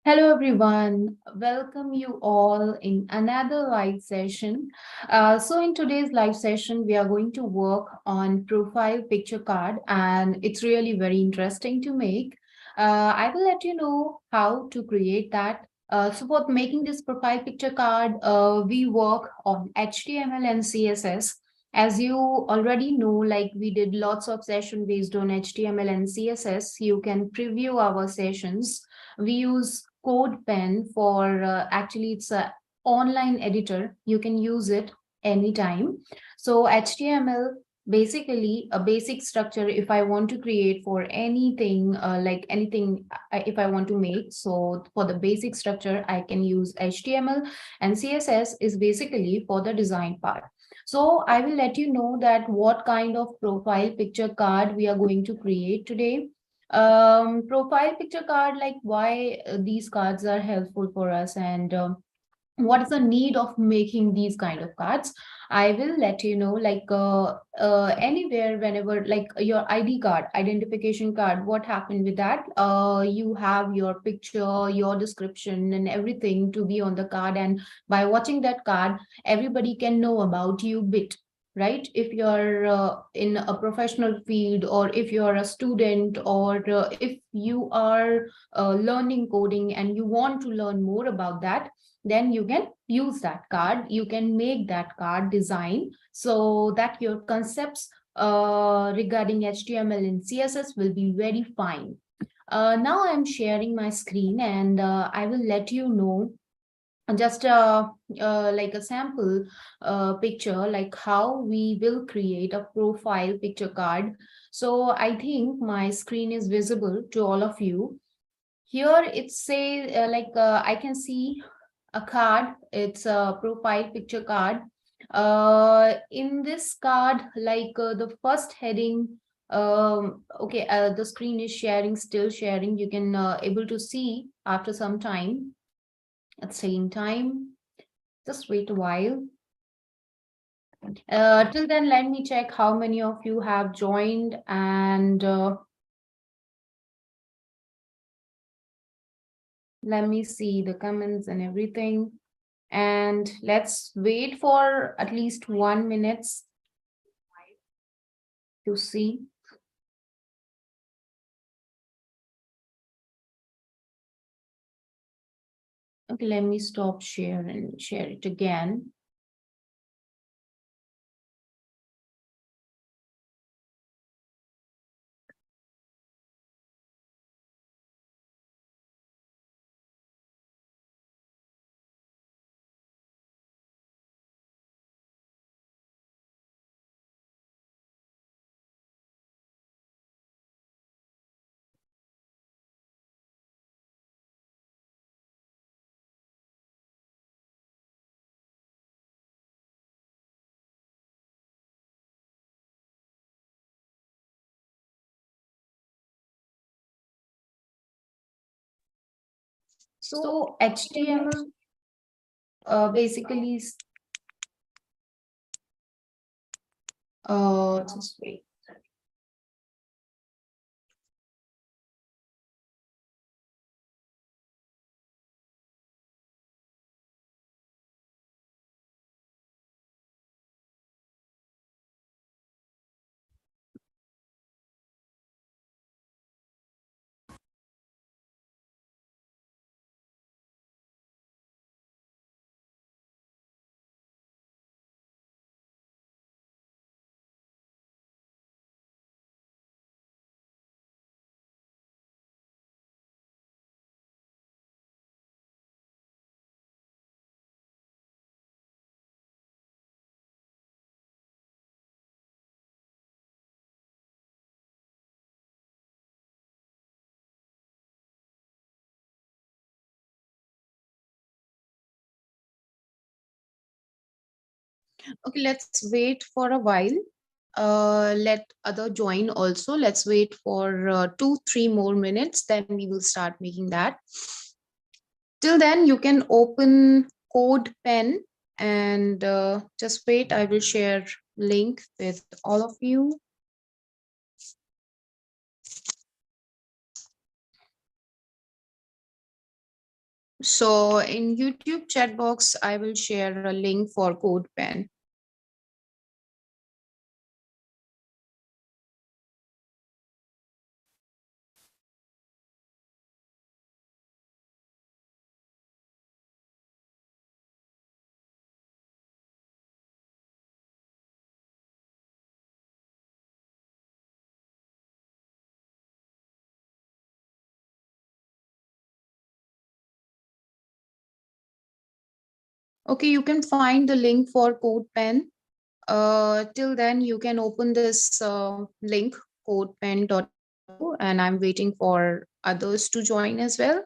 Hello everyone, welcome you all in another live session. So in today's live session, we are going to work on profile picture card and it's really very interesting to make. I will let you know how to create that. So for making this profile picture card, we work on HTML and CSS. As you already know, like we did lots of session based on HTML and CSS, you can preview our sessions. We use CodePen for actually it's a online editor. You can use it anytime. So HTML basically a basic structure if I want to create for anything like anything if I want to make. So for the basic structure, I can use HTML and CSS is basically for the design part. So I will let you know that what kind of profile picture card we are going to create today. Profile picture card, like why these cards are helpful for us and what is the need of making these kind of cards. I will let you know, like anywhere, whenever, like your ID card, identification card, what happened with that. You have your picture, your description and everything to be on the card, and by watching that card everybody can know about you bit, right? If you're in a professional field, or if you're a student, or if you are learning coding and you want to learn more about that, then you can use that card. You can make that card design so that your concepts regarding HTML and CSS will be very fine. Now I'm sharing my screen and I will let you know just like a sample picture, like how we will create a profile picture card. So I think my screen is visible to all of you. Here it says I can see a card. It's a profile picture card. In this card, like the first heading, okay, the screen is sharing, still sharing. You can able to see after some time. At same time, just wait a while. Till then, let me check how many of you have joined, and let me see the comments and everything. And let's wait for at least 1 minute to see. Okay, let me stop share and share it again. So HTML basically just wait. Okay, let's wait for a while. Let other join also. Let's wait for 2-3 more minutes, then we will start making that. Till then, you can open CodePen and just wait. I will share link with all of you. So in YouTube chat box, I will share a link for CodePen. Okay, you can find the link for CodePen. Till then, you can open this link, codepen.io, and I'm waiting for others to join as well.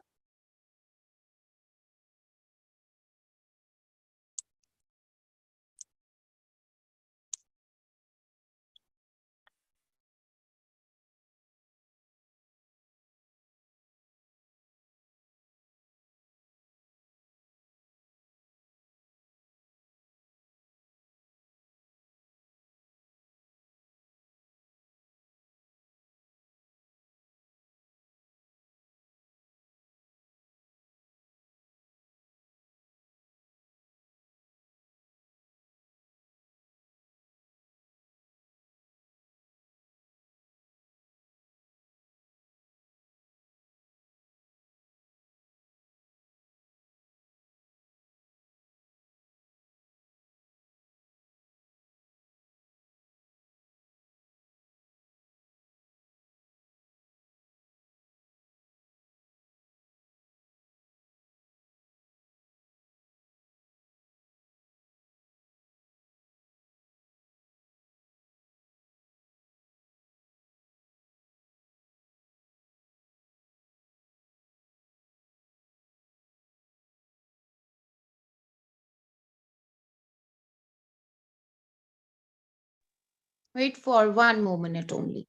Wait for one more minute only.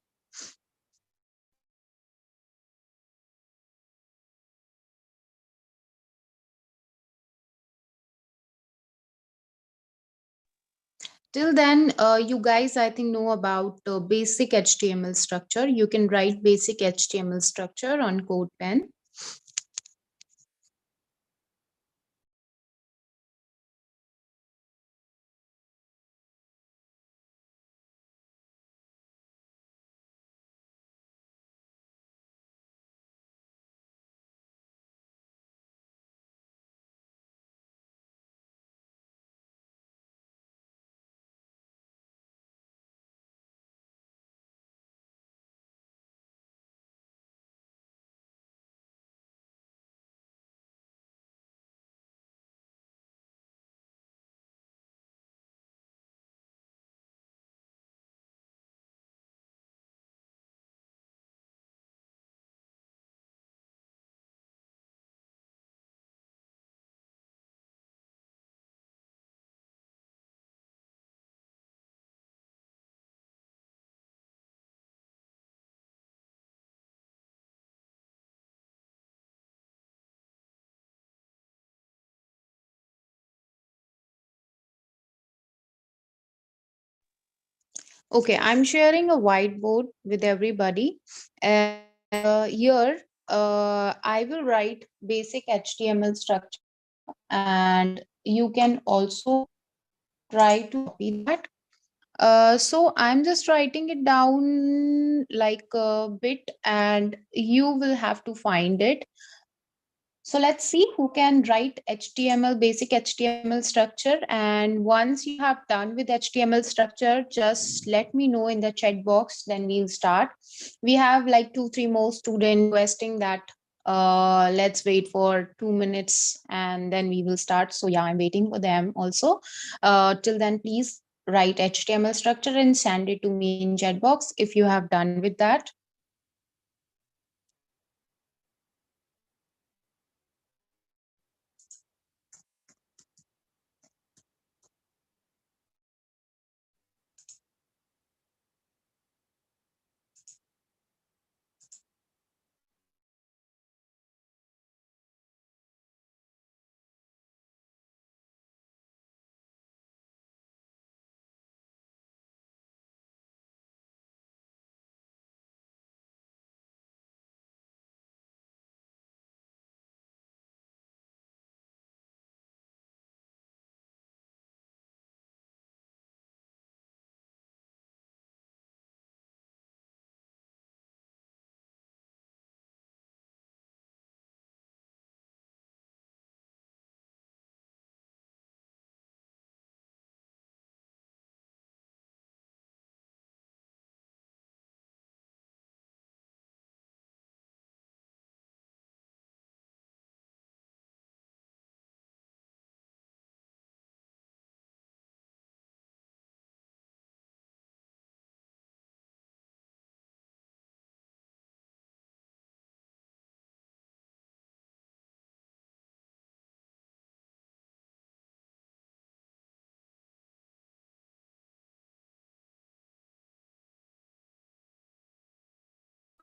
Till then, you guys, I think, know about basic HTML structure. You can write basic HTML structure on CodePen. Okay, I'm sharing a whiteboard with everybody. And here, I will write basic HTML structure, and you can also try to copy that. So I'm just writing it down like a bit, and you will have to find it. So let's see who can write HTML, basic HTML structure. And once you have done with HTML structure, just let me know in the chat box, then we'll start. We have like 2, 3 more students requesting that let's wait for 2 minutes and then we will start. So yeah, I'm waiting for them also. Till then, please write HTML structure and send it to me in chat box if you have done with that.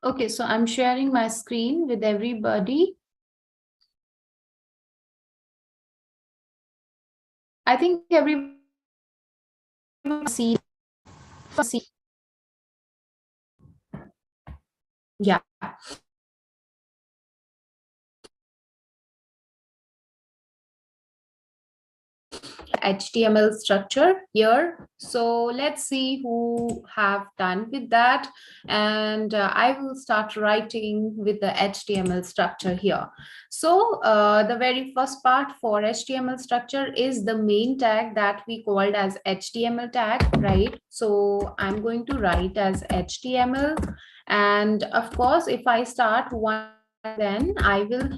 Okay, so I'm sharing my screen with everybody. I think everyone see. Yeah. HTML structure here. So let's see who have done with that. And I will start writing with the HTML structure here. So the very first part for HTML structure is the main tag that we called as HTML tag, right? So I'm going to write as HTML. And of course, if I start one, then I will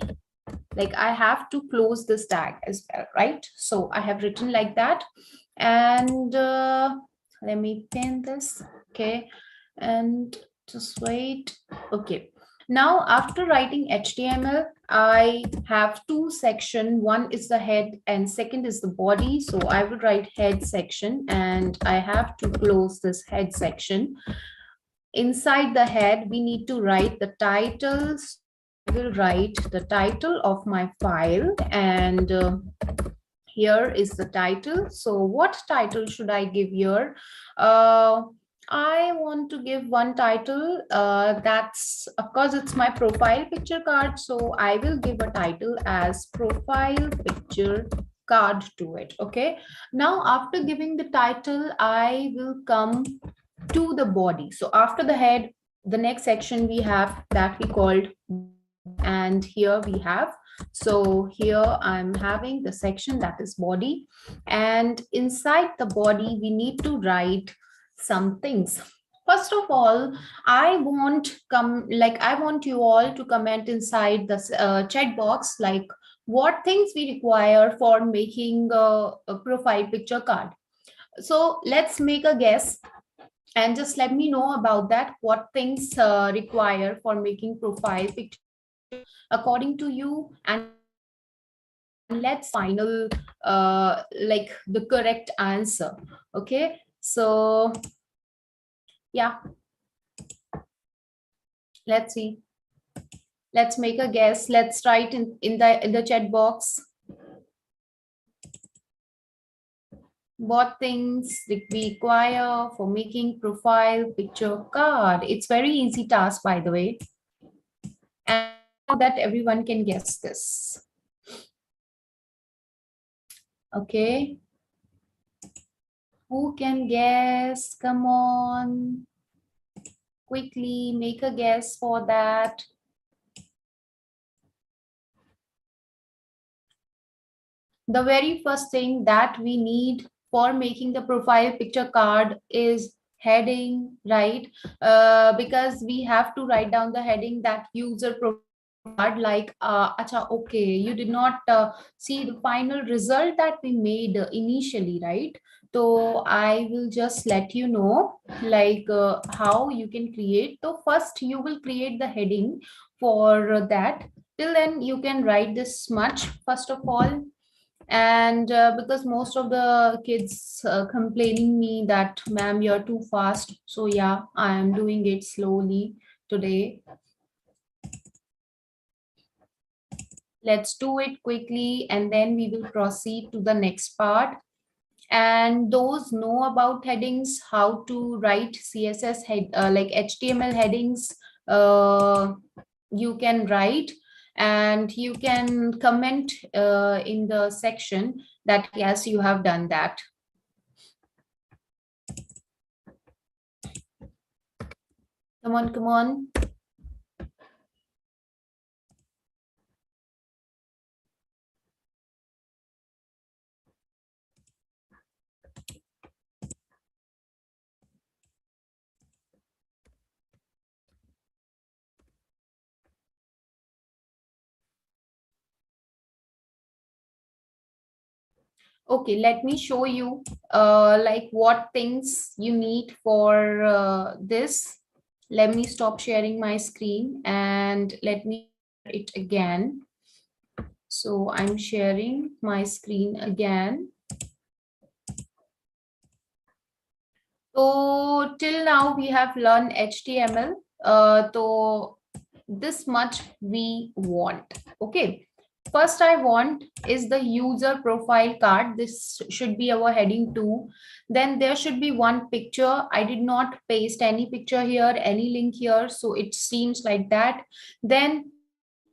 I have to close this tag as well, right? So I have written like that. And let me pin this. Okay. And just wait. Okay. Now, after writing HTML, I have two sections. One is the head and second is the body. So I will write head section and I have to close this head section. Inside the head, we need to write the titles. I will write the title of my file, and here is the title. So what title should I give here? I want to give one title. That's, of course, it's my profile picture card. So I will give a title as profile picture card to it. Okay. Now, after giving the title, I will come to the body. So after the head, the next section we have that we called, and here we have, so here I'm having the section that is body, and inside the body we need to write some things. First of all, I want you all to comment inside the chat box, like what things we require for making a profile picture card. So let's make a guess and just let me know about that, what things require for making profile picture according to you, and let's final the correct answer. Okay, so yeah, let's see, let's make a guess. Let's write in the chat box what things we require for making profile picture card. It's very easy task, by the way, and that everyone can guess this. Okay, who can guess? Come on, quickly make a guess for that. The very first thing that we need for making the profile picture card is heading, right? Because we have to write down the heading that user profile card, like acha, okay, you did not see the final result that we made initially, right? So I will just let you know how you can create. So first you will create the heading for that. Till then you can write this much first of all, and because most of the kids complaining me that ma'am, you're too fast, so yeah, I am doing it slowly today. Let's do it quickly and then we will proceed to the next part. And those know about headings, how to write CSS head like HTML headings, you can write, and you can comment in the section that yes, you have done that. Come on, come on. Okay, let me show you like what things you need for this. Let me stop sharing my screen and let me share it again. So I'm sharing my screen again. So till now we have learned HTML. So this much we want. Okay. First I want is the user profile card. This should be our heading 2. Then there should be one picture. I did not paste any picture here, any link here, so it seems like that. Then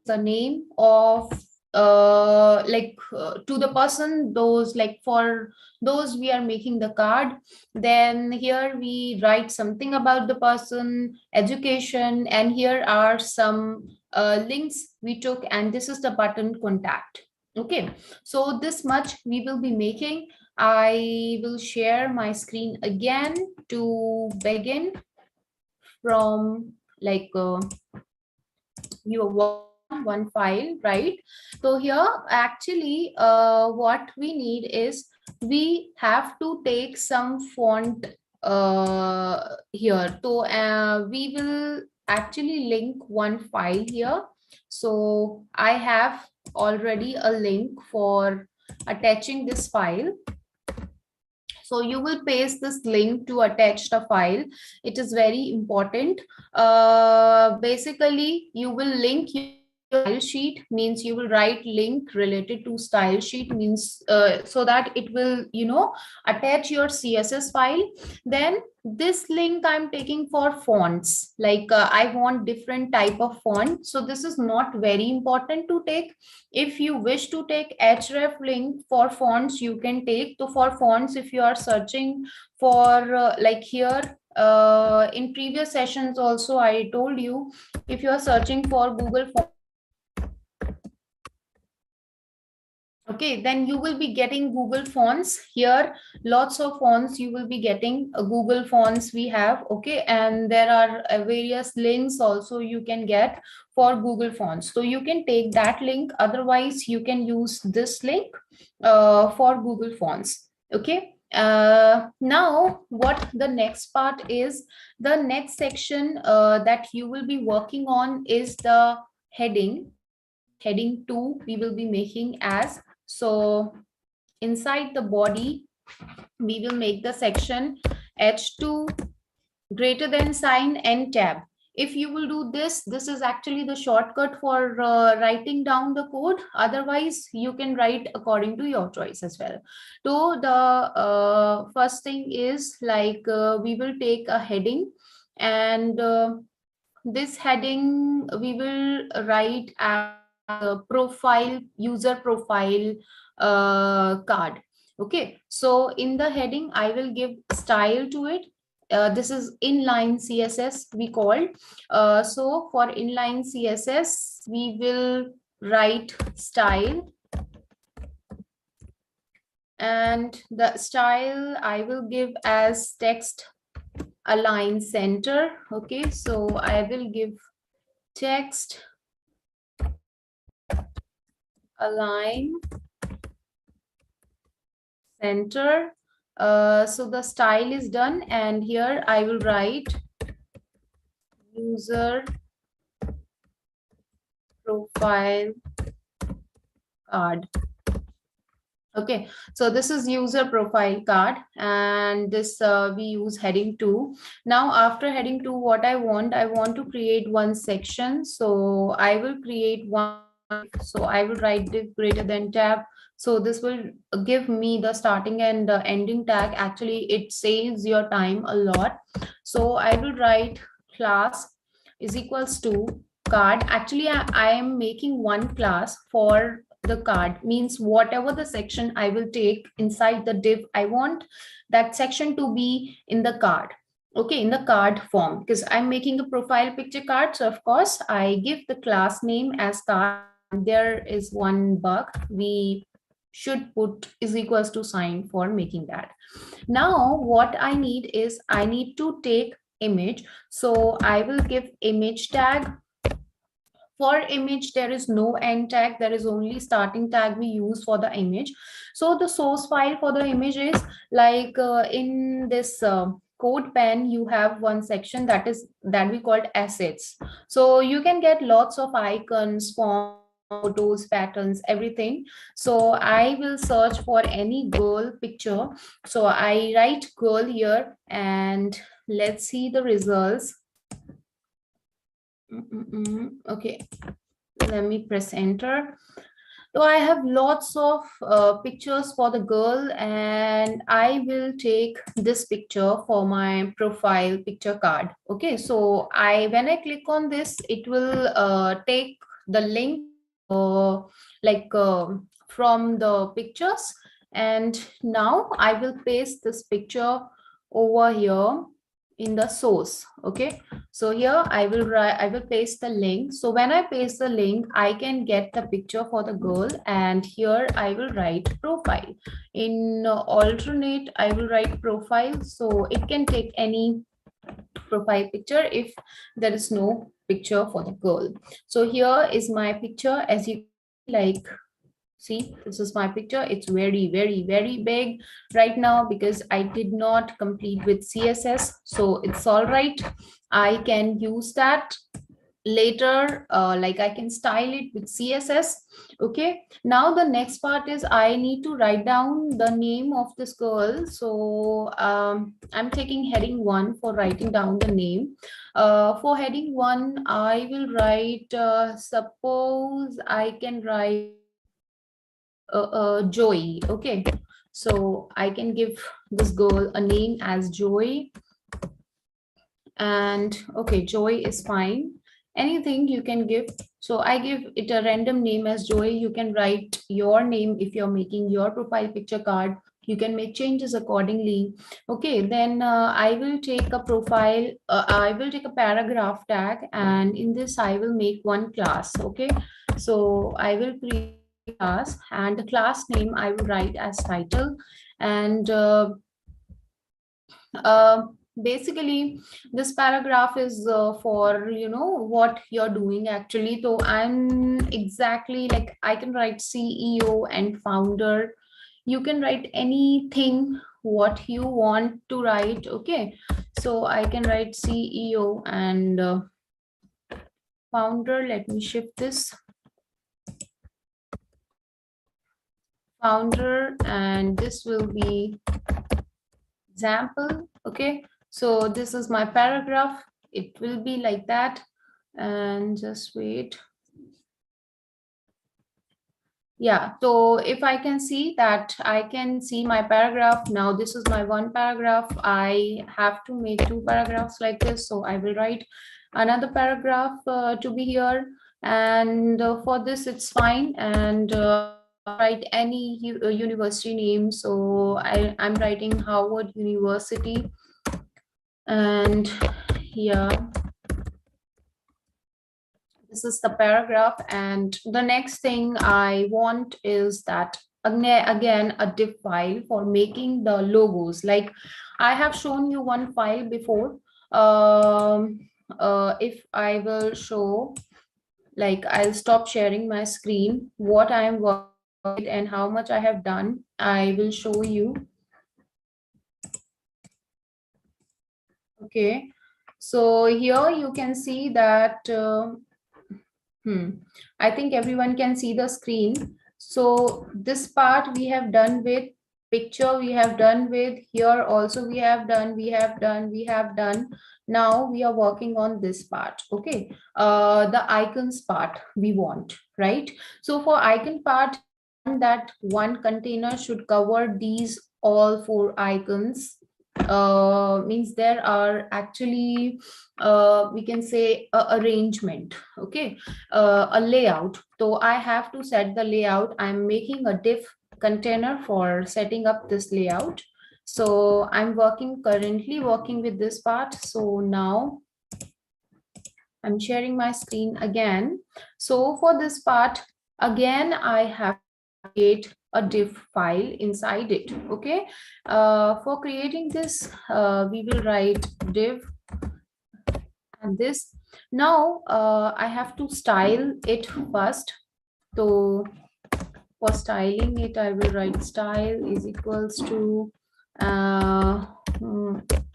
there is the name of to the person, those like for those we are making the card. Then here we write something about the person, education, and here are some links we took, and this is the button contact. Okay, so this much we will be making. I will share my screen again to begin from like you are working on one file, right? So here actually what we need is we have to take some font here. So we will actually link one file here. So I have already a link for attaching this file. So you will paste this link to attach the file. It is very important. Basically, you will link your style sheet, means you will write link related to style sheet, means so that it will, attach your CSS file. Then this link I'm taking for fonts. Like I want different type of font. So this is not very important to take. If you wish to take href link for fonts, you can take. So for fonts, if you are searching for like here in previous sessions also I told you, if you are searching for Google fonts, okay, then you will be getting Google fonts here. Lots of fonts you will be getting. Google fonts we have, okay, and there are various links also you can get for Google fonts. So you can take that link. Otherwise, you can use this link for Google fonts. Okay. Now, what the next part is, the next section that you will be working on is the heading. Heading 2 we will be making as. So inside the body, we will make the section h2 greater than sign and tab. If you will do this, this is actually the shortcut for writing down the code. Otherwise, you can write according to your choice as well. So the first thing is like we will take a heading, and this heading we will write as profile, user profile card. Okay, so in the heading I will give style to it. This is inline CSS we called. So for inline CSS we will write style, and the style I will give as text align center. Okay, so I will give text align center. So the style is done, and here I will write user profile card. Okay, so this is user profile card, and this we use heading 2. Now after heading 2, what I want to create one section. So I will create one. So I will write div greater than tab. So this will give me the starting and ending tag. Actually, it saves your time a lot. So I will write class is equals to card. Actually, I am making one class for the card, means whatever the section I will take inside the div, I want that section to be in the card. Okay, in the card form, because I'm making a profile picture card. So of course I give the class name as card. There is one bug, we should put is equals to sign for making that. Now what I need is I need to take image. So I will give image tag. For image there is no end tag, there is only starting tag we use for the image. So the source file for the image is like in this CodePen you have one section that we called assets. So you can get lots of icons, fonts, photos, patterns, everything. So I will search for any girl picture. So I write girl here, and let's see the results. Okay, let me press enter. So I have lots of pictures for the girl, and I will take this picture for my profile picture card. Okay, so when I click on this, it will take the link like from the pictures, and now I will paste this picture over here in the source. Okay, so here I will paste the link. So when I paste the link, I can get the picture for the girl, and here I will write profile. In alternate, I will write profile, so it can take any profile picture if there is no picture for the girl. So here is my picture. As you can see, like, see, this is my picture. It's very, very, very big right now because I did not complete with CSS. So it's all right. I can use that later, like I can style it with CSS. Okay, now the next part is I need to write down the name of this girl. So I'm taking heading 1 for writing down the name. For heading 1, I will write, suppose I can write Joy. Okay, so I can give this girl a name as Joy. And okay, Joy is fine. Anything you can give. So I give it a random name as Joy. You can write your name if you're making your profile picture card. You can make changes accordingly. Okay, then I will take a profile, I will take a paragraph tag, and in this I will make one class. Okay, so I will create a class, and the class name I will write as title. And uh, basically this paragraph is for what you're doing actually. So I'm exactly like, I can write CEO and founder. You can write anything what you want to write. Okay, so I can write CEO and founder. Let me shift this, founder, and this will be example. Okay, so this is my paragraph. It will be like that. And just wait. Yeah, so if I can see that, I can see my paragraph. Now this is my one paragraph. I have to make two paragraphs like this, so I will write another paragraph to be here. And for this it's fine. And I'll write any university name. So I'm writing Harvard University. And yeah, this is the paragraph. And the next thing I want is that again a div file for making the logos. Like I have shown you one file before. If I will show, like, I'll stop sharing my screen, what I am working with and how much I have done, I will show you. Okay, so here you can see that I think everyone can see the screen. So this part we have done with picture, we have done with here also, we have done, we have done. Now we are working on this part. Okay, the icons part we want, right? So for icon part, that one container should cover these all four icons. Means there are actually we can say a arrangement. Okay, a layout. So I have to set the layout. I'm making a div container for setting up this layout. So I'm currently working with this part. So now I'm sharing my screen again. So for this part, again, I have to create a div file inside it. Okay, for creating this, we will write div and this. Now I have to style it first. So for styling it, I will write style is equals to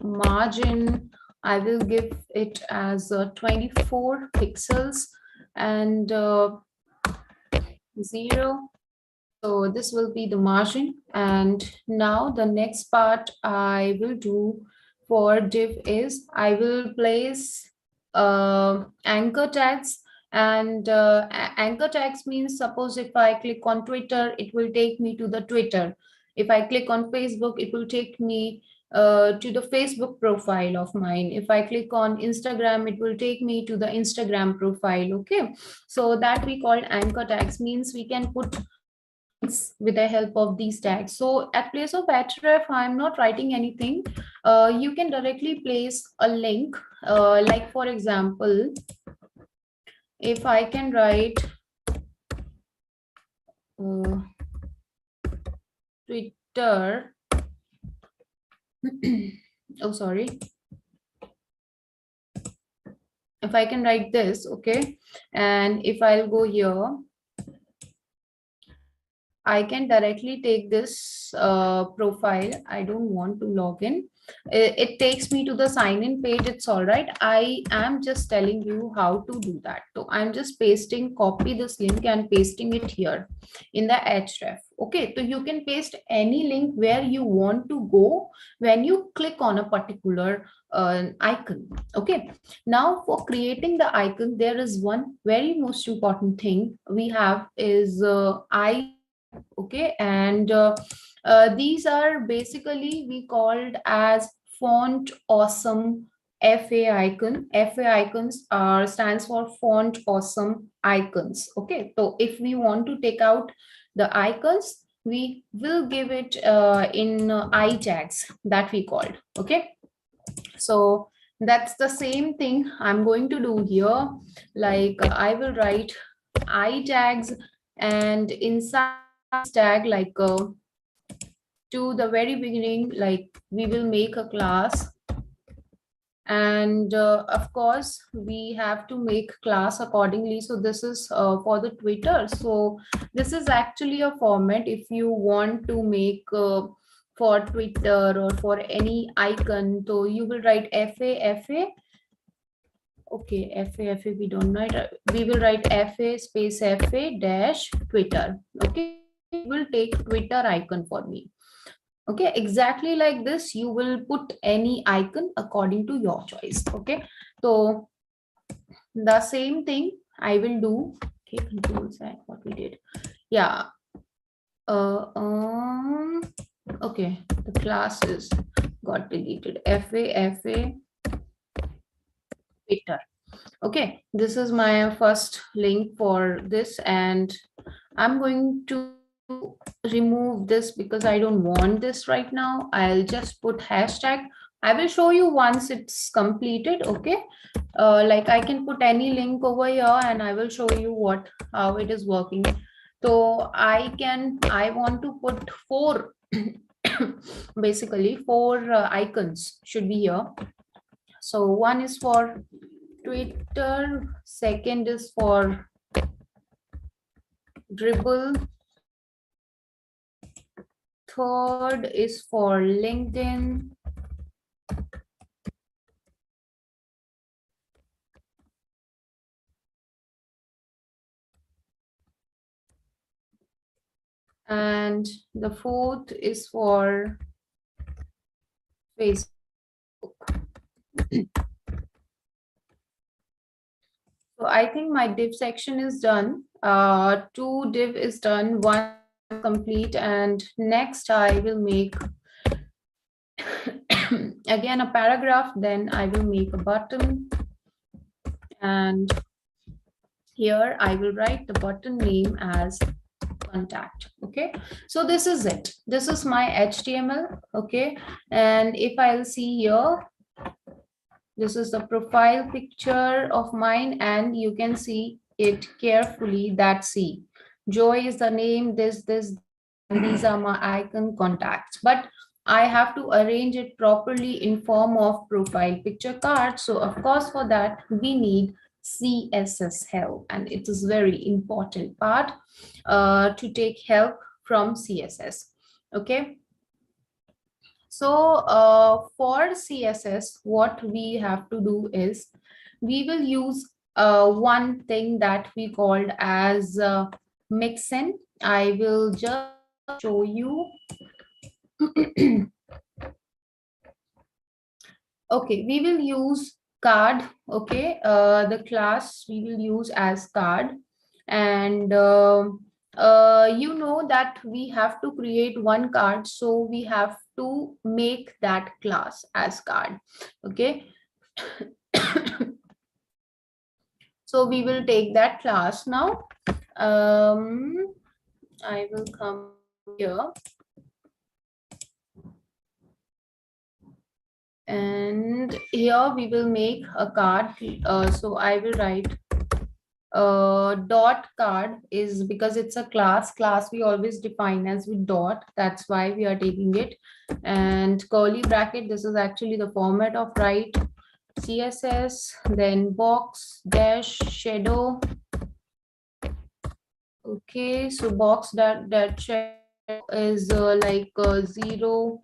margin. I will give it as 24 pixels and 0. So this will be the margin. And now the next part I will do for div is I will place anchor tags. And anchor tags means, suppose if I click on Twitter, it will take me to the Twitter. If I click on Facebook, it will take me to the Facebook profile of mine. If I click on Instagram, it will take me to the Instagram profile. Okay, so that we call anchor tags, means we can put links with the help of these tags. So at place of href, I'm not writing anything. You can directly place a link, like for example, if I can write uh, Twitter. Oh, sorry. If I can write this, okay, and if I'll go here, I can directly take this profile. I don't want to log in. It takes me to the sign in page. It's all right. I am just telling you how to do that. So I'm just copy this link and pasting it here in the href. Okay, so you can paste any link where you want to go when you click on a particular icon. Okay, now for creating the icon, there is one very most important thing we have is I. Okay, and these are basically we called as font awesome fa icon. Fa icons are stands for font awesome icons. Okay, so if we want to take out the icons, we will give it in I tags that we called. Okay, so that's the same thing I'm going to do here. Like I will write I tags, and inside tag, like to the very beginning, like we will make a class. And of course we have to make class accordingly. So this is for the Twitter. So this is actually a format if you want to make for Twitter or for any icon. So you will write fa. Okay, fa we don't write. We will write fa space fa dash Twitter. Okay, so it will take Twitter icon for me. Okay, exactly like this. You will put any icon according to your choice. Okay, so the same thing I will do. Okay, control Z, what we did. Yeah. Uh, um. Okay, the classes got deleted. fa Twitter. Okay, this is my first link for this, and I'm going to remove this because I don't want this right now. I'll just put hashtag. I will show you once it's completed. Okay, like I can put any link over here and I will show you how it is working. So I want to put four basically four icons should be here. So one is for Twitter, second is for Dribble, third is for LinkedIn, and the fourth is for Facebook. So I think my div section is done. Two div is done, one complete, and next I will make again a paragraph. Then I will make a button, and here I will write the button name as contact. Okay, so this is it. This is my HTML. Okay, and if I'll see here, this is the profile picture of mine, and you can see it carefully. That see, Joy is the name, this, and these are my icon contacts. But I have to arrange it properly in form of profile picture card. So of course, for that we need CSS help, and it is very important part to take help from CSS. Okay. So for CSS, what we have to do is we will use one thing that we called as mixin. I will just show you. Okay, we will use card. Okay, the class we will use as card, and you know that we have to create one card, so we have to make that class as card. Okay. So we will take that class now. I will come here, and here we will make a card. So I will write dot card, is because it's a class we always define as with dot, that's why we are taking it. And curly bracket, this is actually the format of write CSS, then box dash shadow. Okay, so box that shadow is like 0,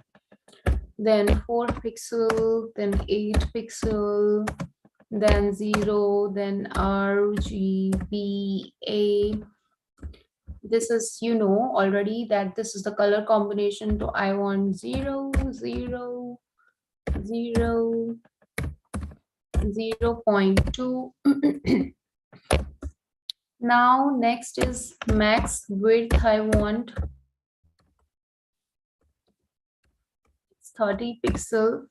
then 4 pixel, then 8 pixel, then 0, then RGBA. This is, you know already that this is the color combination. So I want 0, 0, 0, 0.2. Now next is max width. I want 30 pixel.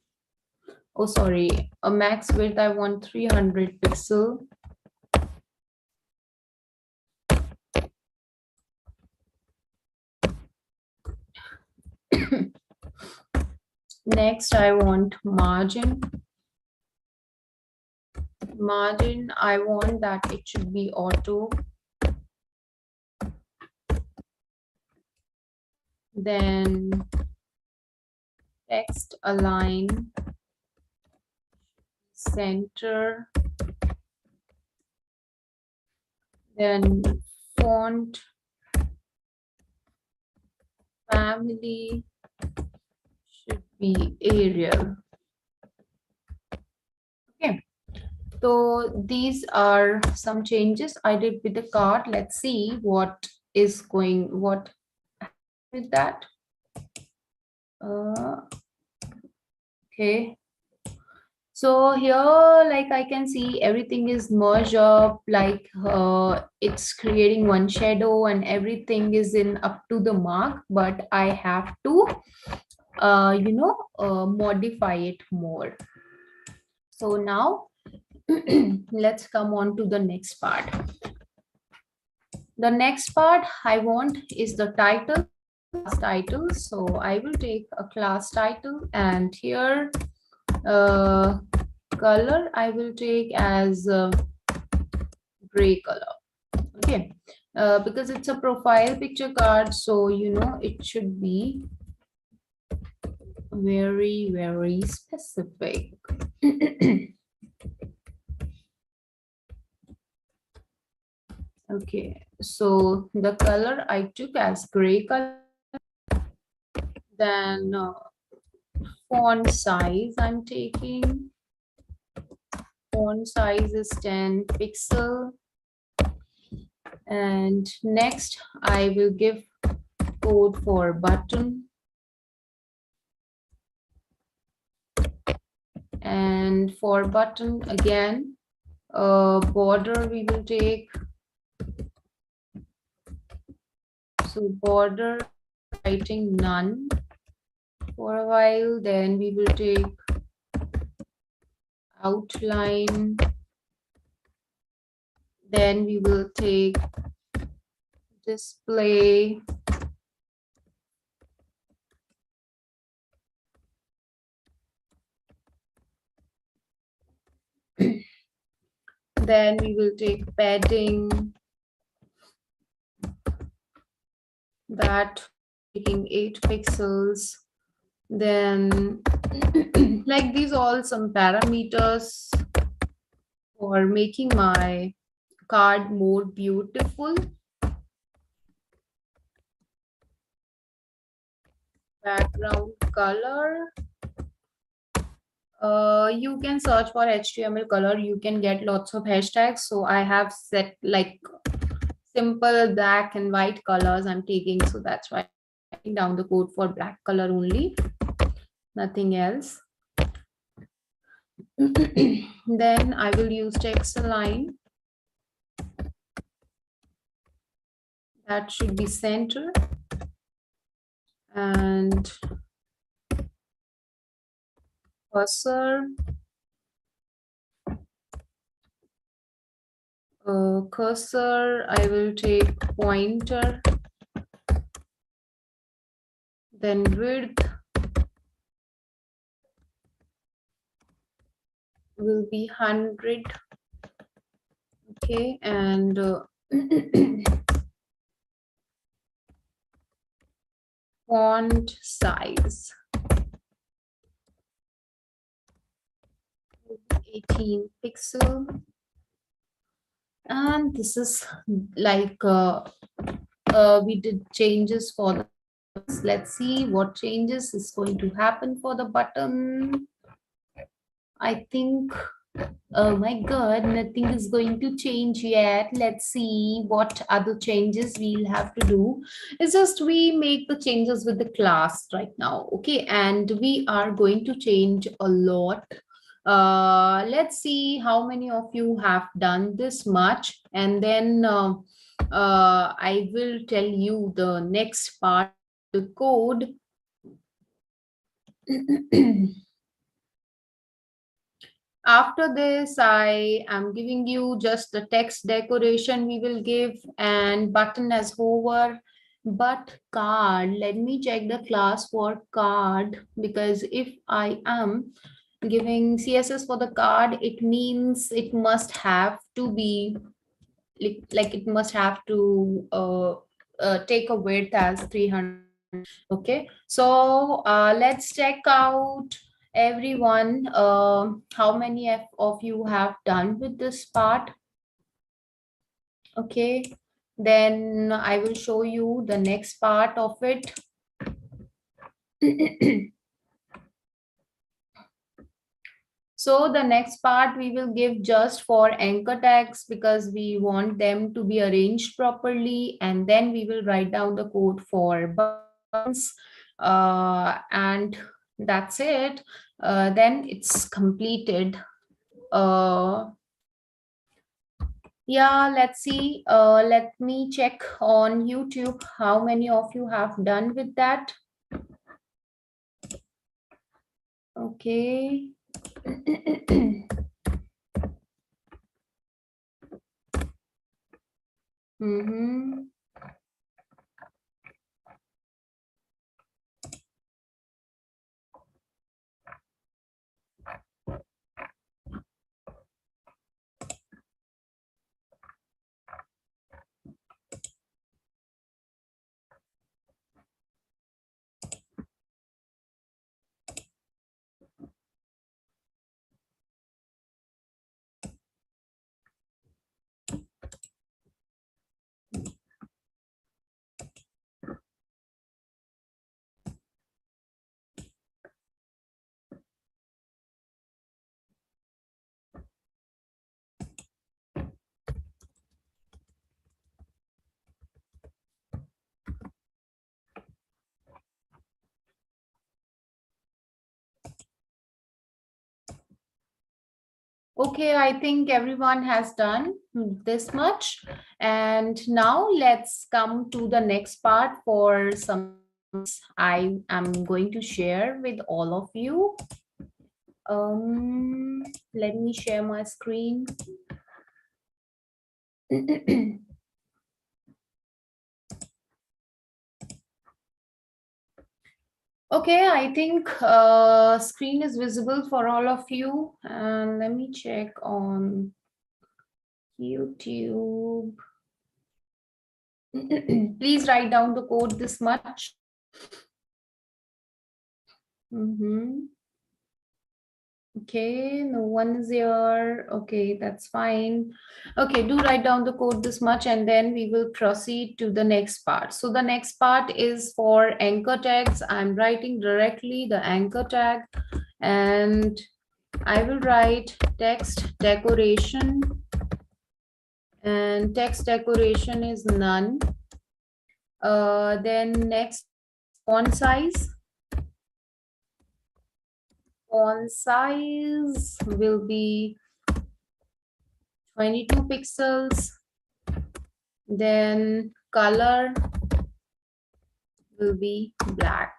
Oh, sorry, a max width I want 300 pixel. Next, I want margin. Margin, I want that it should be auto. Then text align, center. Then font family should be Arial. Okay. So these are some changes I did with the card. Let's see what is going, what with that. Okay. So here, like I can see everything is merged up, like it's creating one shadow and everything is in up to the mark, but I have to, modify it more. So now let's come on to the next part. The next part I want is the title, class title. So I will take a class title, and here color I will take as gray color. Okay, because it's a profile picture card, so you know it should be very, very specific. Okay, so the color I took as gray color. Then font size I'm taking. Font size is 10 pixel. And next I will give code for button. And for button again, border we will take. So border writing none for a while. Then we will take outline. Then we will take display. Then we will take padding, that taking 8 pixels. Then like these all some parameters for making my card more beautiful. Background color. You can search for HTML color. You can get lots of hashtags. So I have set like simple black and white colors I'm taking. So that's why I'm writing down the code for black color only, nothing else. Then I will use text align. That should be center. And cursor. Cursor, I will take pointer. Then width will be 100. Okay, and font size 18 pixel. And this is like we did changes for the buttons. Let's see what changes is going to happen for the button. I think, oh my God, nothing is going to change yet. Let's see what other changes we'll have to do. It's just we make the changes with the class right now. Okay, and we are going to change a lot. Let's see how many of you have done this much, and then I will tell you the next part of the code. After this, I am giving you just the text decoration we will give and button as hover. But card, let me check the class for card, because if I am giving CSS for the card, it means it must have to be like it must have to take a width as 300. Okay, so let's check out everyone, how many of you have done with this part. Okay, then I will show you the next part of it. So the next part we will give just for anchor tags, because we want them to be arranged properly, and then we will write down the code for buttons, and that's it. Then it's completed. Uh, yeah, let's see. Let me check on YouTube how many of you have done with that. Okay. Mm-hmm. Okay, I think everyone has done this much. And now let's come to the next part for some I am going to share with all of you. Let me share my screen. Okay, I think screen is visible for all of you. And let me check on YouTube. Please write down the code this much. Okay, no one is here. Okay, that's fine. Okay, do write down the code this much, and then we will proceed to the next part. So the next part is for anchor tags. I'm writing directly the anchor tag, and I will write text decoration, and text decoration is none. Then next, font size. Font size will be 22 pixels. Then color will be black.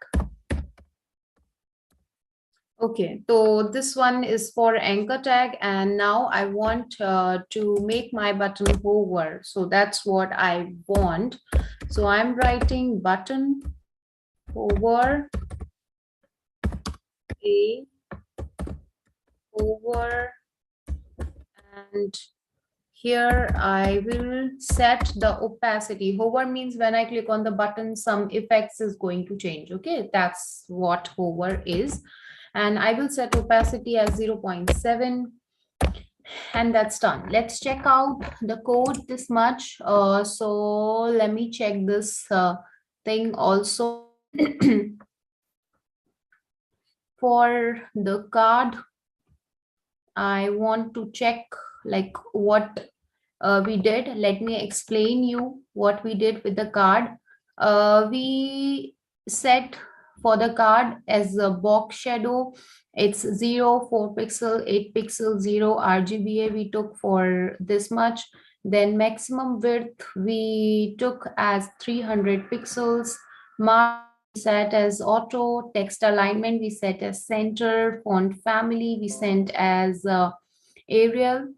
Okay, so this one is for anchor tag, and now I want to make my button hover. So that's what I want. So I'm writing button hover, a hover, and here I will set the opacity. Hover means when I click on the button, some effects is going to change. Okay, that's what hover is. And I will set opacity as 0.7, and that's done. Let's check out the code this much. So let me check this thing also. For the card, I want to check like what we did. Let me explain you what we did with the card. We set for the card as a box shadow. It's 0, 4 pixel, 8 pixel, 0 RGBA we took for this much. Then maximum width we took as 300 pixels. Margin set as auto. Text alignment we set as center. Font family we set as Arial.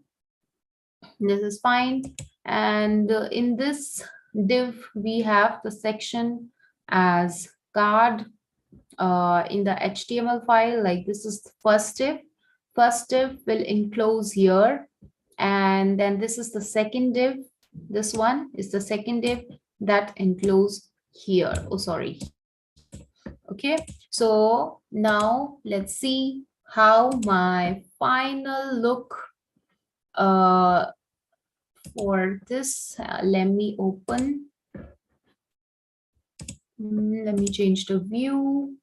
This is fine. And in this div, we have the section as card in the HTML file. Like this is the first div. First div will enclose here. And then this is the second div. This one is the second div that enclose here. Oh, sorry. Okay. So now let's see how my final look for this. Let me open. Let me change the view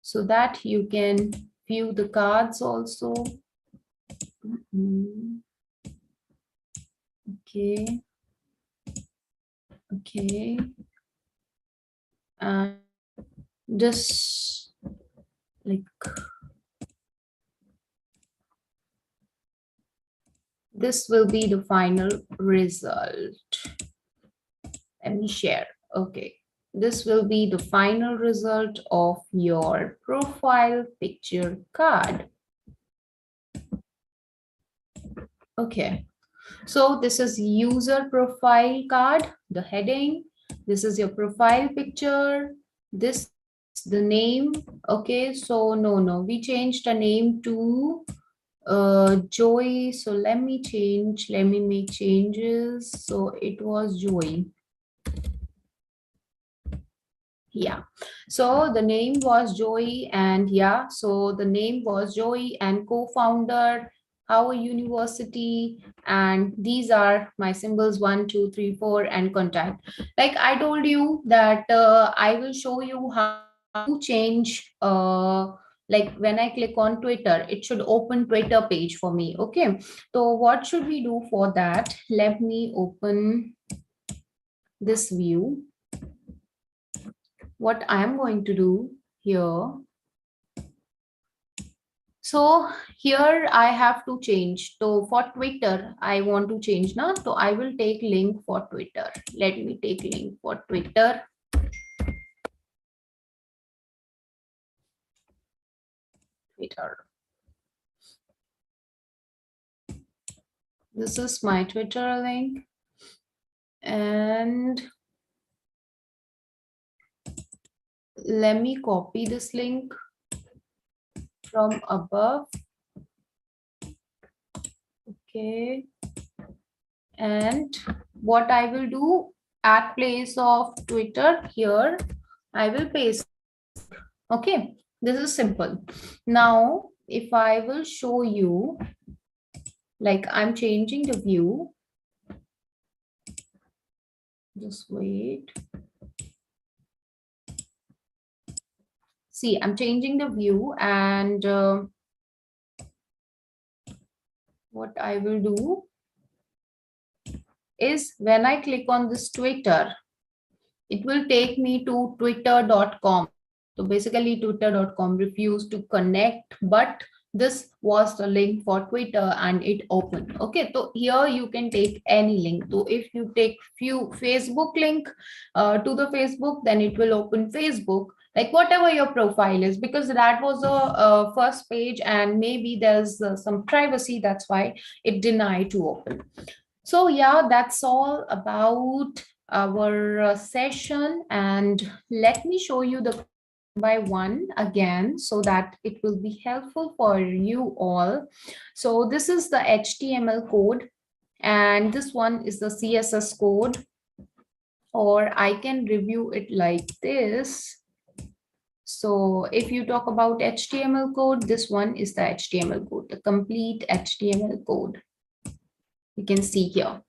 so that you can view the cards also. Okay. Okay. And just like this will be the final result. Let me share. Okay. This will be the final result of your profile picture card. Okay. So this is user profile card, the heading. This is your profile picture. This is the name. Okay. So no, we changed the name to Joy. So let me make changes. So it was Joy. Yeah, so the name was Joey, and yeah, so the name was Joey, and co-founder Howard University, and these are my symbols 1, 2, 3, 4, and contact. Like I told you that I will show you how to change like when I click on Twitter, it should open Twitter page for me. Okay, so what should we do for that? Let me open this view. What I am going to do here. So here I have to change. So for Twitter, I want to change now. So I will take link for Twitter. Let me take link for Twitter. Twitter. This is my Twitter link. And let me copy this link from above. Okay. And what I will do at place of Twitter here, I will paste. Okay, this is simple. Now, if I will show you, like I'm changing the view. Just wait. See, I'm changing the view, and what I will do is when I click on this Twitter, it will take me to twitter.com. So basically, twitter.com refused to connect, but this was the link for Twitter and it opened. Okay, so here you can take any link. So if you take few Facebook link to the Facebook, then it will open Facebook, like whatever your profile is, because that was a, first page and maybe there's some privacy, that's why it denied to open. So yeah, that's all about our session, and let me show you the code one by one again so that it will be helpful for you all. So this is the HTML code, and this one is the CSS code, or I can review it like this. So if you talk about HTML code, this one is the HTML code, the complete HTML code. You can see here.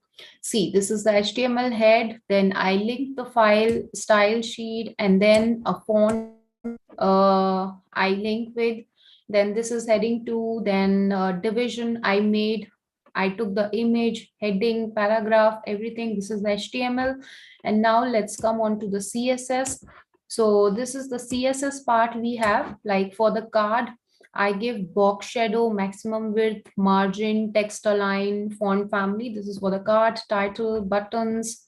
See, this is the HTML head. Then I link the file style sheet and then a font I link with. Then this is heading 2. Then division I made. I took the image, heading, paragraph, everything. This is the HTML. And now let's come on to the CSS. So this is the CSS part we have. Like for the card, I give box shadow, maximum width, margin, text align, font family. This is for the card, title, buttons,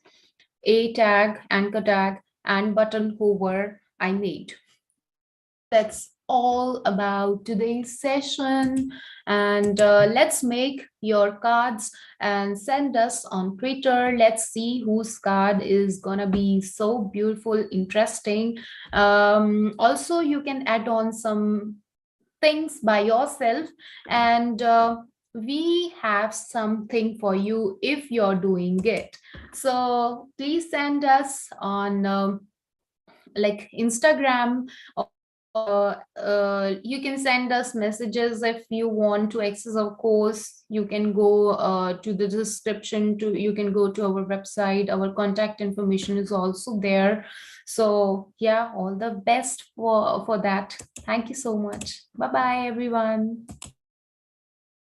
a tag, anchor tag, and button hover I made. That's all about today's session. And let's make your cards and send us on Twitter. Let's see whose card is gonna be so beautiful, interesting. Also, you can add on some things by yourself, and we have something for you if you're doing it. So please send us on like Instagram, or you can send us messages if you want to access our course. You can go to the description, to you can go to our website, our contact information is also there. So yeah, all the best for that. Thank you so much. Bye bye everyone.